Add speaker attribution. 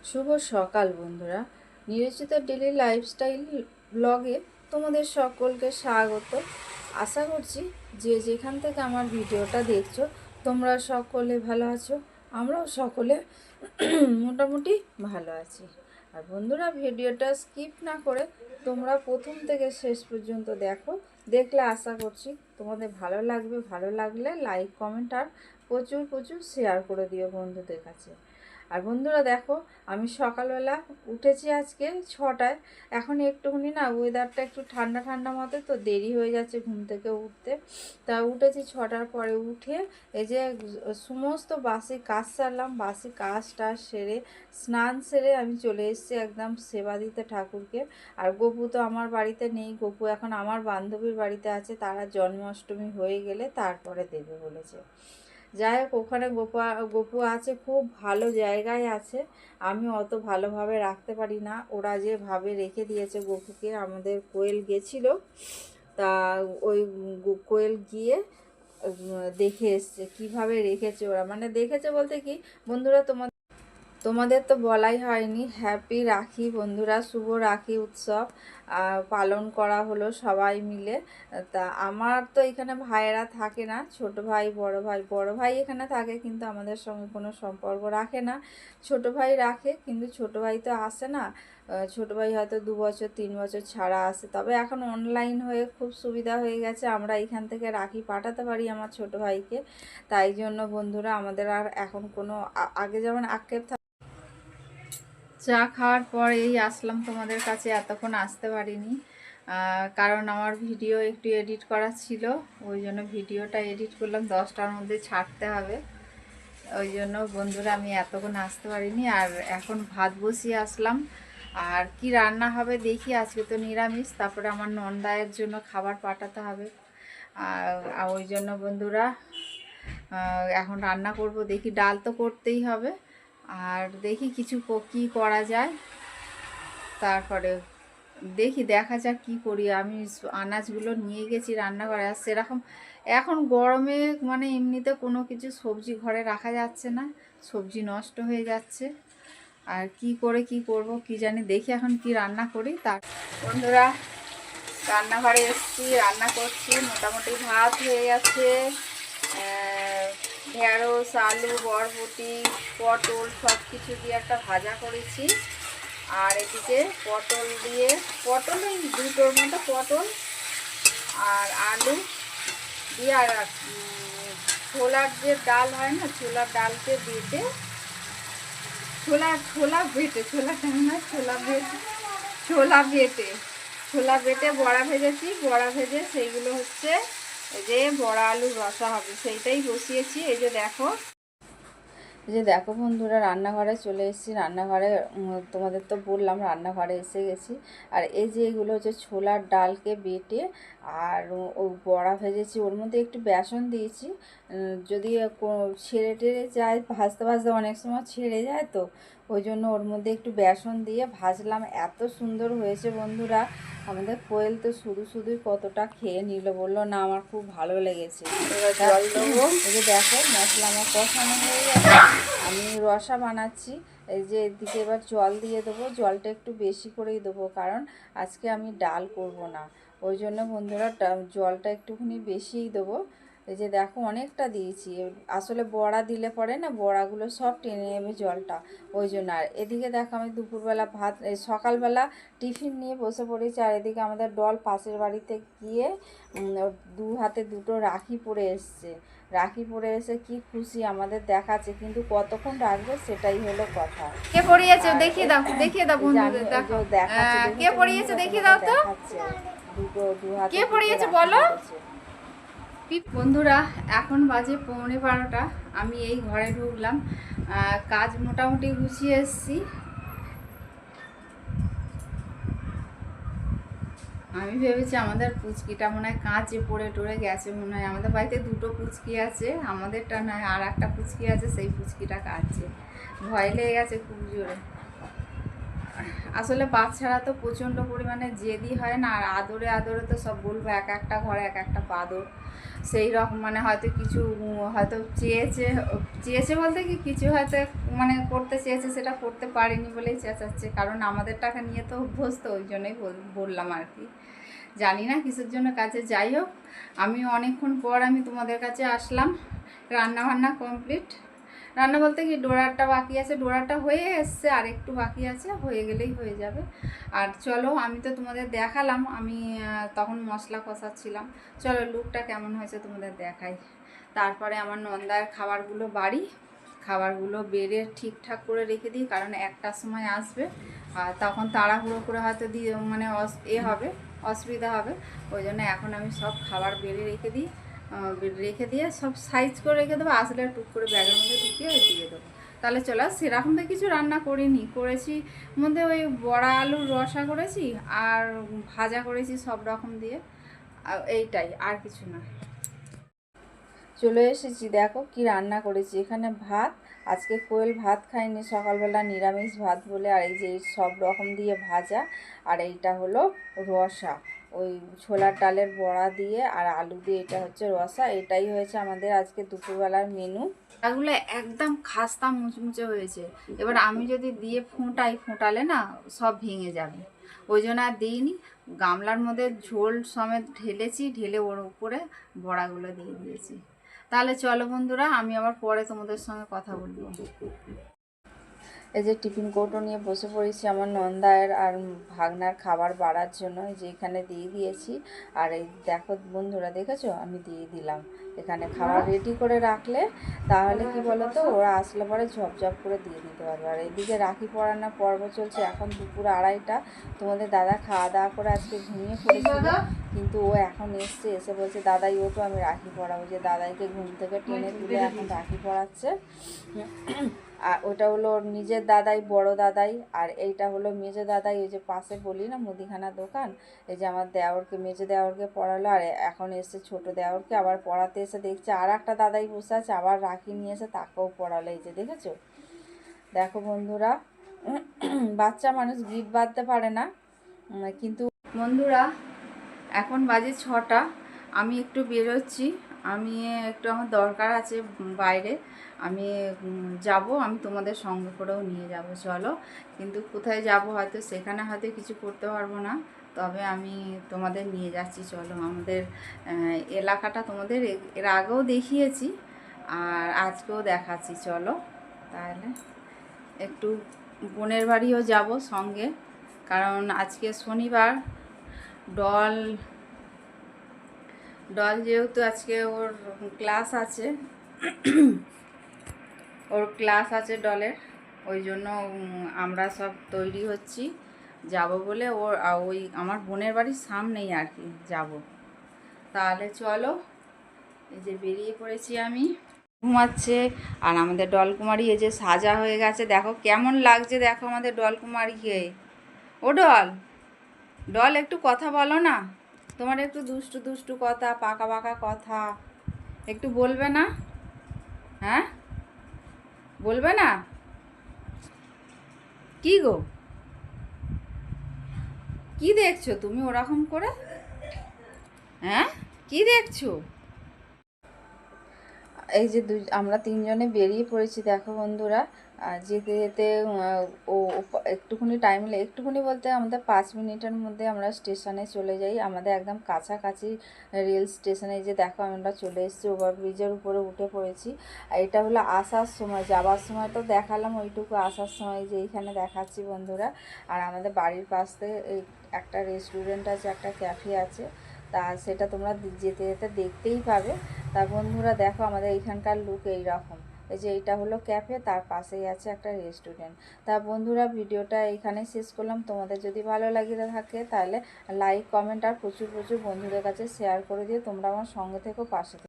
Speaker 1: শুভ সকাল বন্ধুরা, নিয়োজিত ডেলি লাইফস্টাইল ব্লগে তোমাদের সকলকে স্বাগত। আশা করছি যে যেখান থেকে আমার ভিডিওটা দেখছো তোমরা সকলে ভালো আছো। আমরাও সকলে মোটামুটি ভালো আছি। আর বন্ধুরা, ভিডিওটা স্কিপ না করে তোমরা প্রথম থেকে শেষ পর্যন্ত দেখলে আশা করছি তোমাদের ভালো লাগবে। ভালো লাগলে লাইক, কমেন্ট আর প্রচুর প্রচুর শেয়ার করে দিও বন্ধুদের কাছে। আর বন্ধুরা দেখো, আমি সকালবেলা উঠেছি আজকে 6টায়। এখন একটুখানি না ওয়েদারটা একটু ঠান্ডা ঠান্ডা মতো, তো দেরি হয়ে যাচ্ছে ঘুম থেকে উঠতে। তা উঠেছি 6টার পরে। উঠে এই যে সমস্ত বাসি কাজ সারলাম, বাসি কাজটা সেরে স্নান সেরে আমি চলে এসেছি একদম সেবা দিতে ঠাকুরকে। আর গপু তো আমার বাড়িতে নেই, গপু এখন আমার বান্ধবীর বাড়িতে আছে। তারা জন্মাষ্টমী হয়ে গেলে তারপরে দেবে বলেছে। যাই হোক, ওখানে গপু আছে, খুব ভালো জায়গায় আছে। আমি অত ভালোভাবে রাখতে পারি না, ওরা যেভাবে রেখে দিয়েছে গপুকে। আমাদের কোয়েল গেছিল, তা ওই কোয়েল গিয়ে দেখে এসছে কীভাবে রেখেছে ওরা। মানে দেখেছে বলতে কি বন্ধুরা, তোমাদের তো বলাই হয়নি, হ্যাপি রাখি বন্ধুরা, শুভ রাখি উৎসব পালন করা হলো সবাই মিলে। তা আমার তো এখানে ভাইয়েরা থাকে না, ছোট ভাই বড় ভাই এখানে থাকে, কিন্তু আমাদের সঙ্গে কোনো সম্পর্ক রাখে না। ছোট ভাই রাখে, কিন্তু ছোট ভাই তো আসে না। ছোট ভাই হয়তো 2 বছর 3 বছর ছাড়া আসে। তবে এখন অনলাইন হয়ে খুব সুবিধা হয়ে গেছে, আমরা এখান থেকে রাখি পাঠাতে পারি আমার ছোট ভাইকে। তাই জন্য বন্ধুরা, আমাদের আর এখন কোনো আগে যেমন আক্ষেপ। চা খাওয়ার পর এই আসলাম তোমাদের কাছে, এতক্ষণ আসতে পারিনি কারণ আমার ভিডিও একটু এডিট করা ছিল। ওই জন্য ভিডিওটা এডিট করলাম, 10টার মধ্যে ছাড়তে হবে। ওই জন্য বন্ধুরা আমি এতক্ষণ আসতে পারিনি। আর এখন ভাত বসিয়ে আসলাম। আর কি রান্না হবে দেখি, আজকে তো নিরামিষ। তারপরে আমার নন্দায়ের জন্য খাবার পাঠাতে হবে। আর ওই জন্য বন্ধুরা এখন রান্না করব, দেখি ডাল তো করতেই হবে। আর দেখি কিছু কি করা যায়, তারপরে দেখা যাক কি করি। আমি আনাজগুলো নিয়ে গেছি রান্নাঘরে। আর সেরকম এখন গরমে মানে এমনিতে কোনো কিছু সবজি ঘরে রাখা যাচ্ছে না, সবজি নষ্ট হয়ে যাচ্ছে। আর কি করে কি করব কি জানি, দেখি এখন কি রান্না করি। তার বন্ধুরা, রান্নাঘরে এসেছি, রান্না করছি। মোটামুটি ভাত হয়ে গেছে, ঢেঁড়স, আলু, বরবটি, পটল সব কিছু দিয়ে একটা ভাজা করেছি। আর এদিকে পটল দিয়ে, পটল এই দুটোর মতো পটল আর আলু দিয়ে, আর ছোলার যে ডাল হয় না, ছোলার ডালকে বেটে, ছোলা বেটে, ছোলা না, ছোলা বেটে বড়া ভেজেছি। বড়া ভেজে সেইগুলো হচ্ছে এই যে বড়া আলুর রসা হবে, সেইটাই বসিয়েছি। এই যে দেখো বন্ধুরা, রান্নাঘরে চলে এসেছি। রান্নাঘরে তোমাদের তো বললাম রান্নাঘরে এসে গেছি। আর এই যে এগুলো হচ্ছে ছোলার ডালকে বেটে আর ও বড়া ভেজেছি, ওর মধ্যে একটু বেসন দিয়েছি। যদি ছেড়ে টেড়ে যায়, ভাজতে ভাজতে অনেক সময় ছেড়ে যায়, তো ওই জন্য ওর মধ্যে একটু বেসন দিয়ে ভাজলাম। এত সুন্দর হয়েছে বন্ধুরা। আমাদের কোয়েল তো শুধুই কতটা খেয়ে নিল, বললো না আমার খুব ভালো লেগেছে। এবার জল দেবো। এই যে দেখো, মশলা আমার কষানো হয়ে গেছে, আমি রসা বানাচ্ছি। এই যে এদিকে এবার জল দিয়ে দেবো। জলটা একটু বেশি করেই দেবো, কারণ আজকে আমি ডাল করব না। ওই জন্য বন্ধুরা জলটা একটুখানি বেশিই দেবো। এই যে দেখো, অনেকটা দিয়েছি। আসলে বড়া দিলে পরে না বড়াগুলো সব টেনে নেবে জলটা, ওই জন্য। আর এদিকে দেখো, আমি দুপুরবেলা সকালবেলা টিফিন নিয়ে বসে পড়েছি। আর এদিকে আমাদের ডল পাশের বাড়িতে গিয়ে 2 হাতে 2টো রাখি পরে এসছে। রাখি পরে এসে কি খুশি আমাদের দেখাচ্ছে, কিন্তু কতক্ষণ রাখবে সেটাই হলো কথা। কে পড়িয়েছে দেখিয়ে দাও, বন্ধুদের দেখো, দেখাচ্ছে কে পড়িয়েছে দেখিয়ে দাও তো। দু হাতে কে পড়িয়েছে বলো বন্ধুরা। এখন বাজে 11:45। আমি এই ঘরে ঢুকলাম, কাজ মোটামুটি গুছিয়ে এসেছি। আমি ভেবেছি আমাদের পুচকিটা মনে হয় কাঁচে পড়ে টড়ে গেছে, মনে হয়। আমাদের বাড়িতে 2টো পুচকি আছে, আমাদেরটা নয়, আর একটা পুচকি আছে, সেই পুচকিটা কাঁদছে, ভয় লেগে গেছে খুব জোরে। আসলে বাচ্চারা তো প্রচণ্ড পরিমাণে জেদি হয় না, আর আদরে আদরে তো সব বলবো এক একটা ঘরে এক একটা পাদর, সেই রকম মানে হয়তো কিছু হয়তো চেয়েছে চেয়েছে বলতে কি কিছু হয়তো মানে করতে চেয়েছে, সেটা করতে পারেনি বলেই চেঁচাচ্ছে, কারণ আমাদের টাকা নিয়ে তো অভ্যস্ত, ওই জন্যই বললাম আর কি। জানি না কিসের জন্য কাছে, যাই হোক আমি অনেকক্ষণ পর আমি তোমাদের কাছে আসলাম। রান্না বান্না কমপ্লিট, রান্না বলতে কি ডোরাটা বাকি আছে, ডোরাটা হয়ে এসছে, আর একটু বাকি আছে, হয়ে গেলেই হয়ে যাবে। আর চলো আমি তো তোমাদের দেখালাম আমি তখন মশলা কষাচ্ছিলাম, চলো লুকটা কেমন হয়েছে তোমাদের দেখাই। তারপরে আমার নন্দার খাবারগুলো খাবারগুলো বেড়ে ঠিকঠাক করে রেখে দিই, কারণ একটার সময় আসবে, আর তখন তাড়াহুড়ো করে হয়তো দিয়ে মানে হবে, অসুবিধা হবে। ওই জন্য এখন আমি সব খাবার বেড়ে রেখে দিয়ে সব সাইজ করে রেখে দেবো, আসলে টুক করে ব্যাগের মধ্যে ঢুকিয়ে দিয়ে দেবো। তাহলে চলো, সেরকম তো কিছু রান্না করেছি মধ্যে ওই বড়া আলুর রসা করেছি আর ভাজা করেছি সব রকম দিয়ে, এইটাই, আর কিছু না। চলে এসেছি, দেখো কি রান্না করেছি। এখানে ভাত, আজকে কোয়েল ভাত খাইনি, সকালবেলা নিরামিষ ভাত বলে, আর এই যে সব রকম দিয়ে ভাজা, আর এইটা হলো রসা, ওই ছোলার ডালের বড়া দিয়ে আর আলু দিয়ে, এটা হচ্ছে রসা। এটাই হয়েছে আমাদের আজকে দুপুরবেলার মেনু। এগুলো একদম খাস্তা মুচমুচে হয়েছে, এবার আমি যদি দিয়ে ফোটালে না সব ভেঙে যাবে, ওই জন্য আর দিইনি। গামলার মধ্যে ঝোল সমেত ঢেলে ওর উপরে বড়াগুলো দিয়ে দিয়েছি। তাহলে চলো বন্ধুরা, আমি আবার পরে তোমাদের সঙ্গে কথা বলবো। এই যে টিফিন কৌটো নিয়ে বসে পড়েছি আমার নন্দায়ের আর ভাগনার খাবার বাড়ার জন্য, এই যে এখানে দিয়ে দিয়েছি। আর এই দেখো বন্ধুরা, দেখেছো আমি দিয়ে দিলাম এখানে খাবার রেডি করে রাখলে, তাহলে কি বলো তো, ওরা আসলে পরে ঝপঝপ করে দিয়ে দিতে পারবে। আর এইদিকে রাখি পরানোর পর্ব চলছে, এখন দুপুর 2:30। তোমাদের দাদা খাওয়া দাওয়া করে আজকে ঘুমিয়ে পড়েছিল, কিন্তু ও এখন এসে বলছে দাদাই ওঠো আমি রাখি পরাবো, যে দাদাইকে ঘুম থেকে টেনে তুলে এখন রাখি পরাচ্ছে। আর ওটা হলো ওর নিজের দাদাই, বড় দাদাই, আর এইটা হলো মেজো দাদাই, ওই যে পাশে বলি না মুদিখানা দোকান, এই যে আমার দেওরকে, মেজো দেওরকে পড়ালো, আর এখন এসে ছোট দেওরকে আবার পড়াতে এসে দেখছে আর একটা দাদাই বসে আছে, আবার রাখি নিয়ে এসে তাকেও পড়ালো। এই যে দেখেছো, দেখো বন্ধুরা, বাচ্চা মানুষ গিফট বাঁধতে পারে না, কিন্তু বন্ধুরা এখন বাজে 6টা, আমি একটু বেরোচ্ছি, আমি একটু আমার দরকার আছে বাইরে, আমি যাব, আমি তোমাদের সঙ্গে করেও নিয়ে যাব, চলো। কিন্তু কোথায় যাব হয়তো সেখানে হয়তো কিছু করতে পারবো না, তবে আমি তোমাদের নিয়ে যাচ্ছি, চলো। আমাদের এলাকাটা তোমাদের এর আগেও দেখিয়েছি আর আজকেও দেখাচ্ছি, চলো। তাহলে একটু বোনের বাড়িও যাব সঙ্গে, কারণ আজকে শনিবার, ডল যেহেতু আজকে ওর ক্লাস আছে, ডলের, ওই জন্য আমরা সব তৈরি হচ্ছি যাব বলে, ওই আমার বোনের বাড়ির সামনেই আর কি যাব। তাহলে চলো, এই যে বেরিয়ে পড়েছি আমি, ঘুমাচ্ছে। আর আমাদের ডলকুমারী এই যে সাজা হয়ে গেছে, দেখো কেমন লাগছে, দেখো আমাদের ডলকুমারীকে। ও ডল একটু কথা বলো না, তোমার একটু দুষ্টু দুষ্টু কথা, পাকা পাকা কথা একটু বলবে না? হ্যাঁ, বলবে না? কি গো, কি দেখছো তুমি ওরকম করে? হ্যাঁ, কি দেখছো? এই যে আমরা 3জনে বেরিয়ে পড়েছি, দেখো বন্ধুরা। যেতে যেতে ও একটুখানি একটুখানি বলতে আমাদের 5 মিনিটের মধ্যে আমরা স্টেশনে চলে যাই, আমাদের একদম কাছাকাছি রেল স্টেশনে। যে দেখো আমরা চলে এসেছি, ওভারব্রিজের উপরে উঠে পড়েছি। আর এটা হলো আসার সময়, যাবার সময় তো দেখালাম ওইটুকু, আসার সময় যে এইখানে দেখাচ্ছি বন্ধুরা। আর আমাদের বাড়ির পাশ থেকে একটা রেস্টুরেন্ট আছে, একটা ক্যাফে আছে, তা সেটা তোমরা যেতে যেতে দেখতেই পাবে। তা বন্ধুরা দেখো আমাদের এইখানকার লুক এইরকম, এই যে এইটা হলো ক্যাফে, তার পাশেই আছে একটা রেস্টুরেন্ট। তা বন্ধুরা ভিডিওটা এখানে শেষ করলাম, তোমাদের যদি ভালো লাগে থাকে তাহলে লাইক কমেন্ট আর প্রচুর প্রচুর বন্ধুদের কাছে শেয়ার করে দিয়ে তোমরা আমার সঙ্গে থেকো, পাশে থেকো।